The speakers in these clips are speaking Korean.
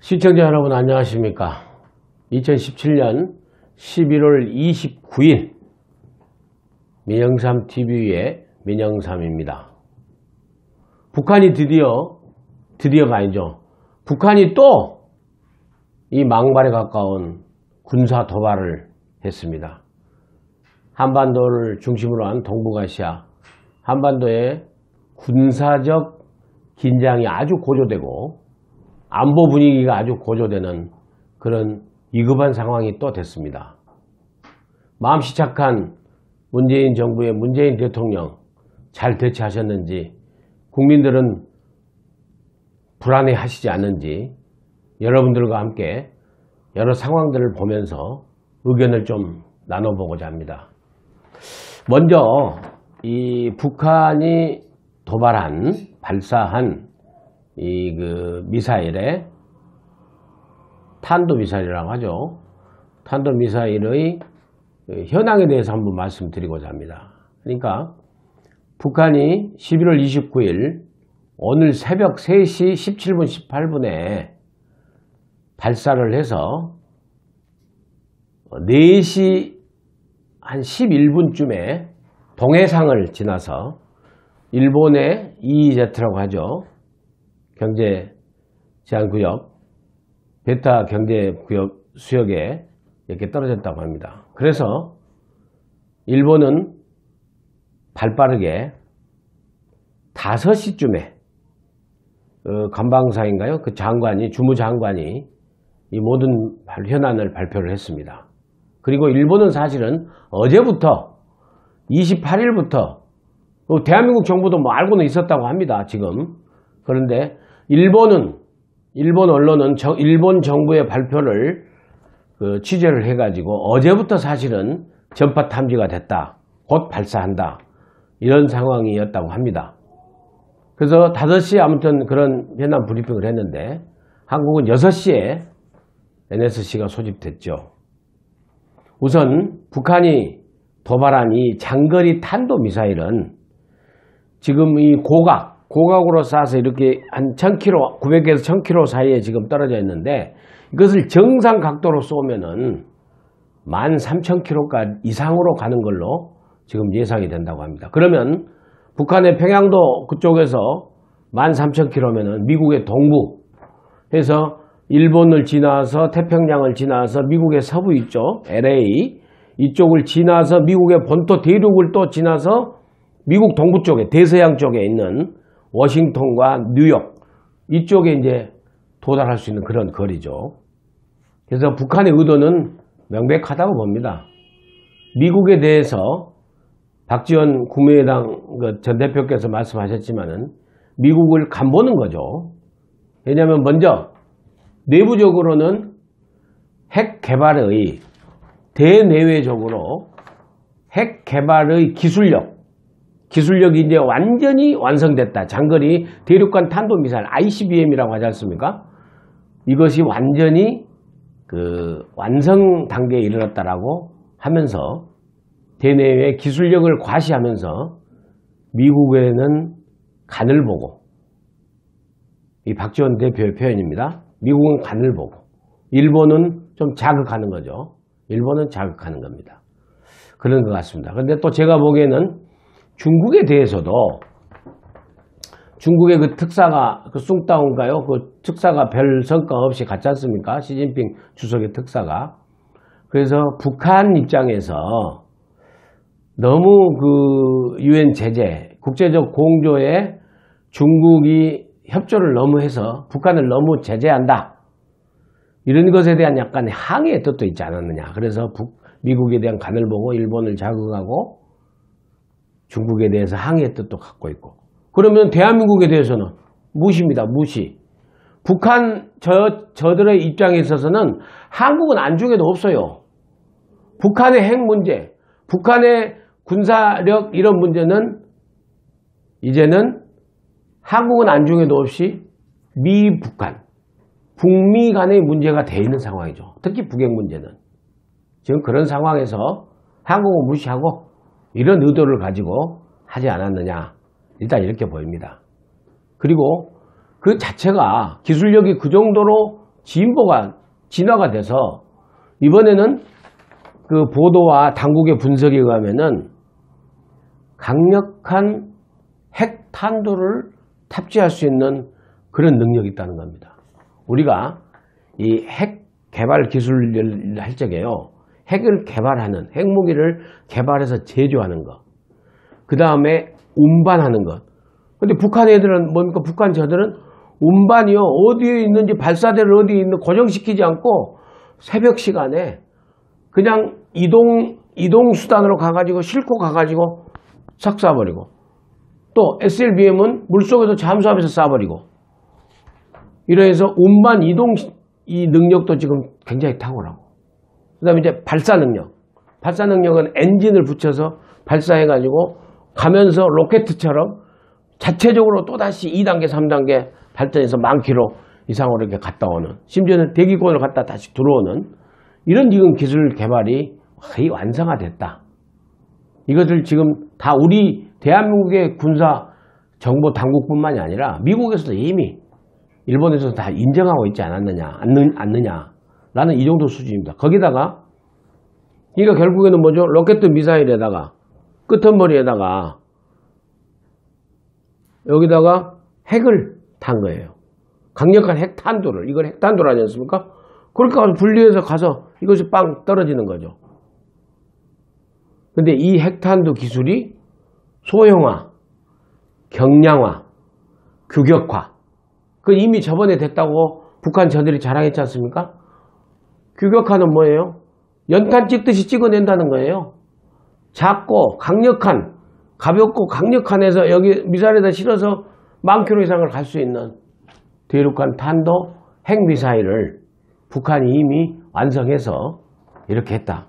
시청자 여러분 안녕하십니까. 2017년 11월 29일 민영삼TV의 민영삼입니다. 북한이 드디어가 아니죠. 북한이 또 이 망발에 가까운 군사 도발을 했습니다. 한반도를 중심으로 한 동북아시아, 한반도의 군사적 긴장이 아주 고조되고 안보 분위기가 아주 고조되는 그런 위급한 상황이 또 됐습니다. 마음씨 착한 문재인 정부의 문재인 대통령 잘 대처하셨는지, 국민들은 불안해 하시지 않는지 여러분들과 함께 여러 상황들을 보면서 의견을 좀 나눠보고자 합니다. 먼저 이 북한이 발사한 미사일의 탄도미사일이라고 하죠. 탄도미사일의 현황에 대해서 한번 말씀드리고자 합니다. 그러니까 북한이 11월 29일 오늘 새벽 3시 17분 18분에 발사를 해서 4시 한 11분쯤에 동해상을 지나서 일본의 EEZ라고 하죠. 경제제한구역, 베타 경제구역 수역에 이렇게 떨어졌다고 합니다. 그래서 일본은 발빠르게 5시쯤에 관방사인가요? 그 주무장관이 이 모든 현안을 발표를 했습니다. 그리고 일본은 사실은 어제부터 28일부터 대한민국 정부도 알고는 있었다고 합니다. 지금. 그런데 일본 언론은 일본 정부의 발표를 취재를 해가지고 어제부터 사실은 전파 탐지가 됐다. 곧 발사한다. 이런 상황이었다고 합니다. 그래서 5시에 아무튼 그런 현안 브리핑을 했는데 한국은 6시에 NSC가 소집됐죠. 우선 북한이 도발한 이 장거리 탄도미사일은 지금 이 고각으로 쏴서 이렇게 한 1000km, 900에서 1000km 사이에 지금 떨어져 있는데 이것을 정상 각도로 쏘면은 13,000km 이상으로 가는 걸로 지금 예상이 된다고 합니다. 그러면 북한의 평양도 그쪽에서 13,000km면은 미국의 동부에서 일본을 지나서 태평양을 지나서 미국의 서부 있죠. LA 이쪽을 지나서 미국의 본토 대륙을 또 지나서 미국 동부 쪽에 대서양 쪽에 있는 워싱턴과 뉴욕 이쪽에 이제 도달할 수 있는 그런 거리죠. 그래서 북한의 의도는 명백하다고 봅니다. 미국에 대해서 박지원 국민의당 전 대표께서 말씀하셨지만은 미국을 간보는 거죠. 왜냐하면 먼저 내부적으로는 핵 개발의 대내외적으로 핵 개발의 기술력이 이제 완전히 완성됐다. 장거리 대륙간 탄도미사일 ICBM이라고 하지 않습니까? 이것이 완전히 완성 단계에 이르렀다라고 하면서 대내외 기술력을 과시하면서 미국에는 간을 보고, 이 박지원 대표의 표현입니다. 미국은 간을 보고 일본은 좀 자극하는 거죠. 일본은 자극하는 겁니다. 그런 것 같습니다. 그런데 또 제가 보기에는 중국에 대해서도 중국의 그 특사가 숭따오인가요? 그 특사가 별 성과 없이 갔지 않습니까? 시진핑 주석의 특사가. 그래서 북한 입장에서 너무 UN 제재, 국제적 공조에 중국이 협조를 너무 해서 북한을 너무 제재한다. 이런 것에 대한 약간 항의의 뜻도 있지 않았느냐. 그래서 미국에 대한 간을 보고 일본을 자극하고 중국에 대해서 항의의 뜻도 갖고 있고. 그러면 대한민국에 대해서는 무시입니다. 무시. 북한 저들의 입장에 있어서는 한국은 안중에도 없어요. 북한의 핵 문제, 북한의 군사력 이런 문제는 이제는 한국은 안중에도 없이 북한, 북미 간의 문제가 돼 있는 상황이죠. 특히 북핵 문제는. 지금 그런 상황에서 한국은 무시하고 이런 의도를 가지고 하지 않았느냐. 일단 이렇게 보입니다. 그리고 그 자체가 기술력이 그 정도로 진보가 진화가 돼서 이번에는 그 보도와 당국의 분석에 의하면은 강력한 핵탄두를 탑재할 수 있는 그런 능력이 있다는 겁니다. 우리가 이 핵 개발 기술을 할 적에요. 핵을 개발하는, 핵무기를 개발해서 제조하는 것. 그 다음에 운반하는 것. 근데 북한 애들은 뭡니까? 북한 저들은 운반이요. 어디에 있는지 발사대를 어디에 있는 고정시키지 않고 새벽 시간에 그냥 이동수단으로 가가지고 싣고 가가지고 싹 쏴버리고 또 SLBM은 물속에서 잠수하면서 쏴버리고 이래서 운반 이동 이 능력도 지금 굉장히 탁월하고 그 다음에 이제 발사 능력. 발사 능력은 엔진을 붙여서 발사해가지고 가면서 로켓처럼 자체적으로 또다시 2단계, 3단계 발전해서 10,000km 이상으로 이렇게 갔다 오는 심지어는 대기권을 갔다 다시 들어오는 이런 지금 기술 개발이 거의 완성화됐다. 이것을 지금 다 우리 대한민국의 군사 정보 당국뿐만이 아니라 미국에서도 이미 일본에서도 다 인정하고 있지 않느냐라는 이 정도 수준입니다. 거기다가 이거 결국에는 뭐죠? 로켓 미사일에다가 끄트머리에다가 여기다가 핵을 탄 거예요. 강력한 핵탄두를. 이걸 핵탄두를 하지 않습니까? 그렇게 가서 분리해서 가서 이것이 빵 떨어지는 거죠. 근데 이 핵탄두 기술이 소형화, 경량화, 규격화. 그 이미 저번에 됐다고 북한 저들이 자랑했지 않습니까? 규격화는 뭐예요? 연탄 찍듯이 찍어낸다는 거예요. 작고 강력한, 가볍고 강력한 해서 여기 미사일에다 실어서 10,000km 이상을 갈 수 있는 대륙간 탄도 핵미사일을 북한이 이미 완성해서 이렇게 했다.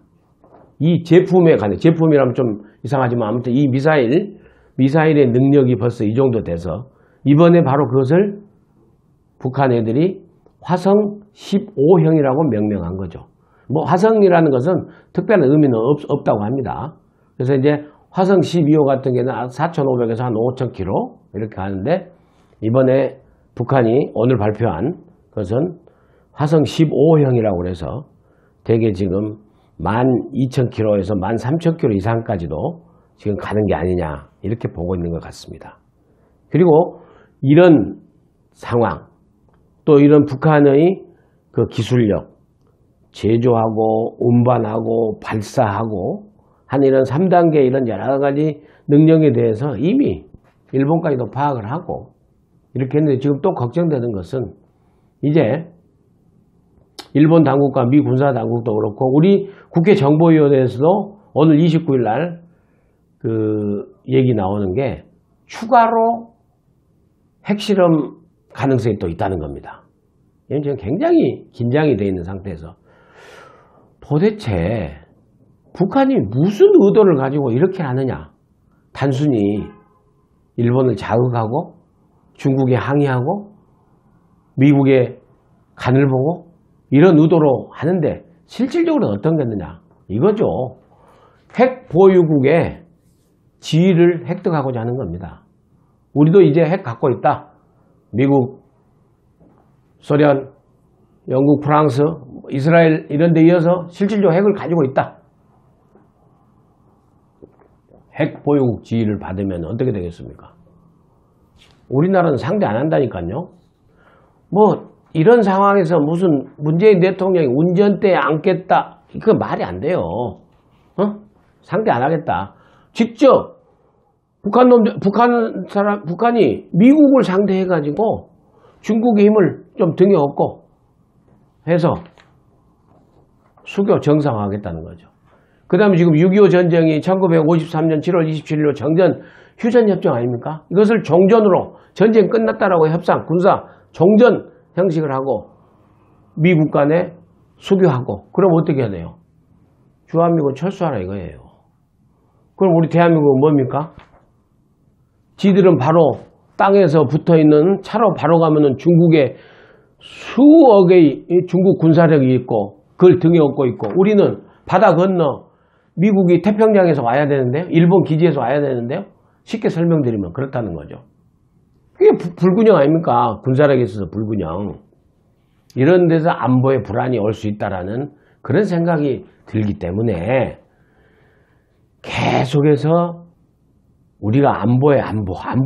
이 제품에 관해, 제품이라면 좀 이상하지만 아무튼 이 미사일의 능력이 벌써 이 정도 돼서 이번에 바로 그것을 북한 애들이 화성 15형이라고 명명한 거죠. 뭐 화성이라는 것은 특별한 의미는 없다고 합니다. 그래서 이제 화성 12호 같은 경우는 4,500에서 한 5,000km 이렇게 가는데 이번에 북한이 오늘 발표한 것은 화성 15형이라고 해서 대개 지금 12,000km에서 13,000km 이상까지도 지금 가는 게 아니냐 이렇게 보고 있는 것 같습니다. 그리고 이런 상황 또 이런 북한의 그 기술력 제조하고 운반하고 발사하고 한 이런 3단계 이런 여러 가지 능력에 대해서 이미 일본까지도 파악을 하고 이렇게 했는데 지금 또 걱정되는 것은 이제 일본 당국과 미 군사 당국도 그렇고 우리 국회 정보위원회에서도 오늘 29일 날 그 얘기 나오는 게 추가로 핵실험 가능성이 또 있다는 겁니다. 지금 굉장히 긴장이 되어 있는 상태에서 도대체 북한이 무슨 의도를 가지고 이렇게 하느냐. 단순히 일본을 자극하고 중국에 항의하고 미국의 간을 보고 이런 의도로 하는데 실질적으로 어떤 거느냐. 이거죠. 핵 보유국의 지위를 획득하고자 하는 겁니다. 우리도 이제 핵 갖고 있다. 미국, 소련, 영국, 프랑스, 이스라엘 이런 데 이어서 실질적으로 핵을 가지고 있다. 핵 보유국 지위를 받으면 어떻게 되겠습니까? 우리나라는 상대 안 한다니까요. 뭐 이런 상황에서 무슨 문재인 대통령이 운전대에 앉겠다. 그건 말이 안 돼요. 상대 안 하겠다. 직접 북한이 미국을 상대해가지고 중국의 힘을 좀 등에 업고 해서 수교 정상화하겠다는 거죠. 그 다음에 지금 6.25 전쟁이 1953년 7월 27일로 정전 휴전협정 아닙니까? 이것을 종전으로 전쟁 끝났다라고 협상, 군사 종전 형식을 하고 미국 간에 수교하고 그럼 어떻게 해야 돼요? 주한미군 철수하라 이거예요. 그럼 우리 대한민국은 뭡니까? 지들은 바로 땅에서 붙어있는 차로 바로 가면은 중국에 수억의 중국 군사력이 있고 그걸 등에 업고 있고 우리는 바다 건너 미국이 태평양에서 와야 되는데요. 일본 기지에서 와야 되는데요. 쉽게 설명드리면 그렇다는 거죠. 그게 불균형 아닙니까? 군사력에 있어서 불균형. 이런 데서 안보에 불안이 올 수 있다라는 그런 생각이 들기 때문에 계속해서 우리가 안보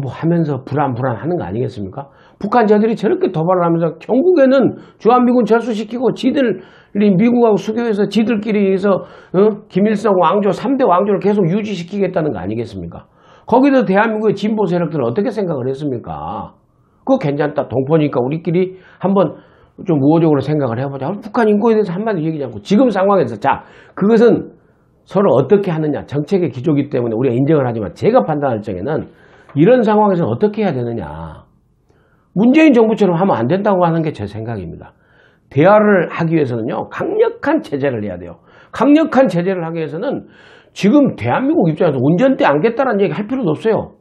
하면서 불안하는 거 아니겠습니까? 북한 저들이 저렇게 도발을 하면서 결국에는 주한미군 철수시키고 지들이 미국하고 수교해서 지들끼리 해서 김일성 왕조 3대 왕조를 계속 유지시키겠다는 거 아니겠습니까? 거기서 대한민국의 진보 세력들은 어떻게 생각을 했습니까? 그거 괜찮다. 동포니까 우리끼리 한번 좀 우호적으로 생각을 해보자. 북한 인권에 대해서 한마디 얘기하지 않고 지금 상황에서 그것은 서로 어떻게 하느냐. 정책의 기조이기 때문에 우리가 인정을 하지만 제가 판단할 적에는 이런 상황에서는 어떻게 해야 되느냐. 문재인 정부처럼 하면 안 된다고 하는 게 제 생각입니다. 대화를 하기 위해서는요. 강력한 제재를 해야 돼요. 강력한 제재를 하기 위해서는 지금 대한민국 입장에서 운전대 안겠다는 얘기 할 필요도 없어요.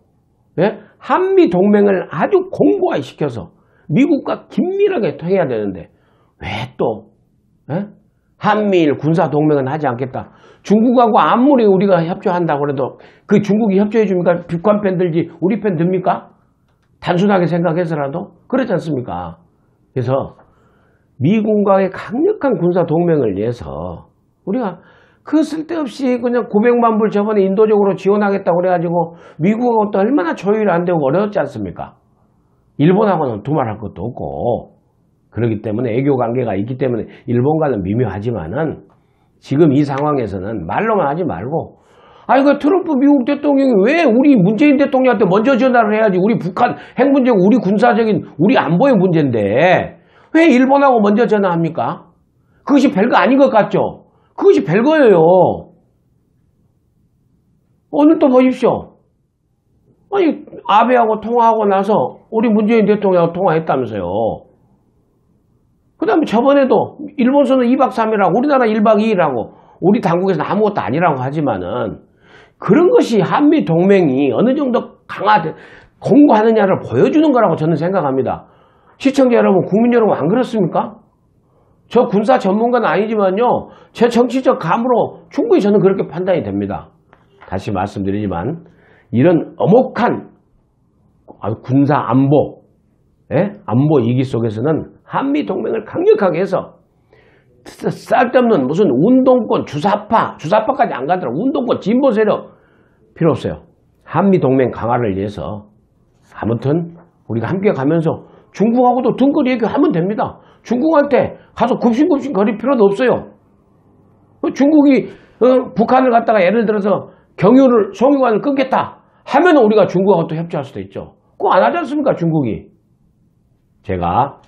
예? 한미 동맹을 아주 공고화시켜서 미국과 긴밀하게 해야 되는데 왜 또 한미일 군사 동맹은 하지 않겠다. 중국하고 아무리 우리가 협조한다고 해도 그 중국이 협조해 줍니까? 북한 편 들지 우리 편 듭니까? 단순하게 생각해서라도 그렇지 않습니까? 그래서 미군과의 강력한 군사 동맹을 위해서 우리가 그 쓸데없이 그냥 900만 불 저번에 인도적으로 지원하겠다고 그래가지고 미국하고 또 얼마나 조율이 안 되고 어려웠지 않습니까? 일본하고는 두말할 것도 없고 그렇기 때문에 애교 관계가 있기 때문에 일본과는 미묘하지만은 지금 이 상황에서는 말로만 하지 말고 그 트럼프 미국 대통령이 왜 우리 문재인 대통령한테 먼저 전화를 해야지. 우리 북한 핵 문제고 우리 군사적인 우리 안보의 문제인데 왜 일본하고 먼저 전화합니까? 그것이 별거 아닌 것 같죠? 그것이 별거예요. 오늘 또 보십시오. 아베하고 통화하고 나서 우리 문재인 대통령하고 통화했다면서요. 그 다음에 저번에도 일본서는 2박 3일하고 우리나라 1박 2일하고 우리 당국에서는 아무것도 아니라고 하지만은 그런 것이 한미 동맹이 어느 정도 공고하느냐를 보여주는 거라고 저는 생각합니다. 시청자 여러분, 국민 여러분 안 그렇습니까? 저 군사 전문가는 아니지만요. 제 정치적 감으로 충분히 저는 그렇게 판단이 됩니다. 다시 말씀드리지만 이런 엄혹한 군사 안보 위기 속에서는 한미 동맹을 강력하게 해서 쓸데없는 무슨 운동권, 주사파까지 안 가더라도 운동권, 진보 세력 필요 없어요. 한미 동맹 강화를 위해서 아무튼 우리가 함께 가면서 중국하고도 등거리 얘기하면 됩니다. 중국한테 가서 굽신굽신 거릴 필요도 없어요. 중국이 북한을 갖다가 예를 들어서 송유관을 끊겠다 하면 우리가 중국하고 또 협조할 수도 있죠. 그거 안 하지 않습니까, 중국이? 제가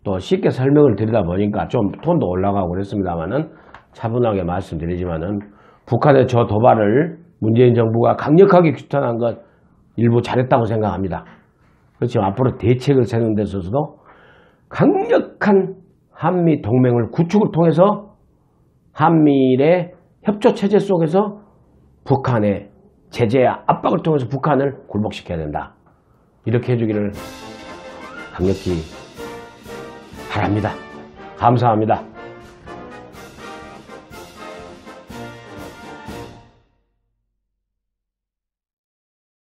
또 쉽게 설명을 드리다 보니까 좀 톤도 올라가고 그랬습니다만은 차분하게 말씀드리지만은 북한의 저 도발을 문재인 정부가 강력하게 규탄한 것 일부 잘했다고 생각합니다. 그렇지만 앞으로 대책을 세우는 데 있어서도 강력한 한미 동맹을 구축을 통해서 한미일의 협조 체제 속에서 북한의 제재와 압박을 통해서 북한을 굴복시켜야 된다. 이렇게 해주기를 강력히 바랍니다. 감사합니다.